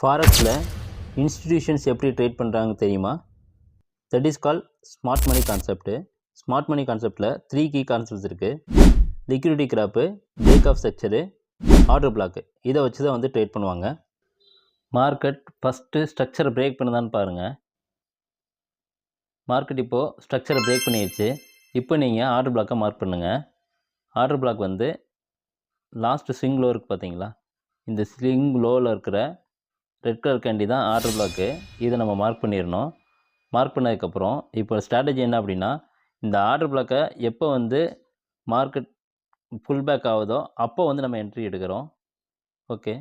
ஃபாரெக்ஸில் institutions எப்படி trade பண்ணுறாங்க தெரியுமா? That is call smart money concept. Smart money கான்செப்டில் 3 கீ கான்செப்ட்ஸ் இருக்குது. Liquidity grab, break of structure, order block. இதை வச்சு தான் வந்து ட்ரேட் பண்ணுவாங்க. மார்க்கெட் ஃபஸ்ட்டு ஸ்ட்ரக்சரை பிரேக் பண்ணுதான்னு பாருங்கள். மார்க்கெட் இப்போது ஸ்ட்ரக்சரை பிரேக் பண்ணிடுச்சு. இப்போ நீங்கள் ஆர்டர் பிளாக்கை மார்க் பண்ணுங்கள். ஆர்டர் பிளாக் வந்து லாஸ்ட்டு ஸ்விங் லோ இருக்குது பார்த்தீங்களா? இந்த ஸ்விங் லோவில் இருக்கிற ரெட் கலர் கேண்டி தான் ஆர்டர் பிளாக்கு. இதை நம்ம மார்க் பண்ணிடணும். மார்க் பண்ணதுக்கப்புறம் இப்போ ஸ்ட்ராட்டஜி என்ன அப்படின்னா, இந்த ஆர்டர் பிளாக்கை எப்போ வந்து மார்க்கெட் புல் பேக் ஆகுதோ அப்போ வந்து நம்ம என்ட்ரி எடுக்கிறோம். ஓகே,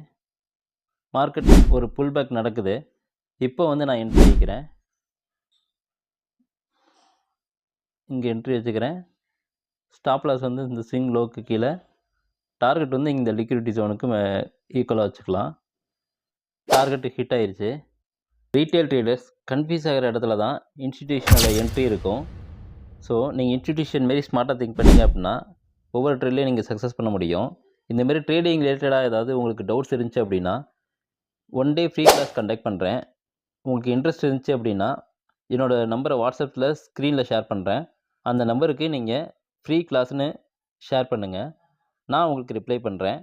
மார்க்கெட் ஒரு புல் பேக் நடக்குது. இப்போ வந்து நான் என்ட்ரி வைக்கிறேன். இங்கே என்ட்ரி வச்சுக்கிறேன். ஸ்டாப் லாஸ் வந்து இந்த ஸ்விங் லோக்கு கீழே, டார்கெட் வந்து இந்த லிக்விடிட்டி ஜோனுக்கு ஈக்குவலாக வச்சுக்கலாம். டார்கெட்டு ஹிட் ஆயிடுச்சு. ரீட்டைல் ட்ரேடர்ஸ் கன்ஃபியூஸ் ஆகிற இடத்துல தான் இன்ஸ்டிடியூஷனோட என்ட்ரி இருக்கும். ஸோ நீங்கள் இன்ஸ்டிடியூஷன் மாரி ஸ்மார்ட்டாக திங்க் பண்ணீங்க அப்படின்னா ஒவ்வொரு ட்ரேட்லேயும் நீங்கள் சக்ஸஸ் பண்ண முடியும். இந்தமாரி ட்ரேடிங் ரிலேட்டடாக ஏதாவது உங்களுக்கு டவுட்ஸ் இருந்துச்சு அப்படின்னா 1 டே ஃப்ரீ கிளாஸ் கண்டக்ட் பண்ணுறேன். உங்களுக்கு இன்ட்ரெஸ்ட் இருந்துச்சு அப்படின்னா என்னோடய நம்பரை வாட்ஸ்அப்பில் ஸ்க்ரீனில் ஷேர் பண்ணுறேன். அந்த நம்பருக்கு நீங்கள் ஃப்ரீ கிளாஸ்னு ஷேர் பண்ணுங்கள். நான் உங்களுக்கு ரிப்ளை பண்ணுறேன்.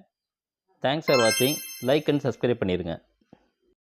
தேங்க்ஸ் ஃபார் வாட்சிங். லைக் அண்ட் சப்ஸ்கிரைப் பண்ணிடுங்க.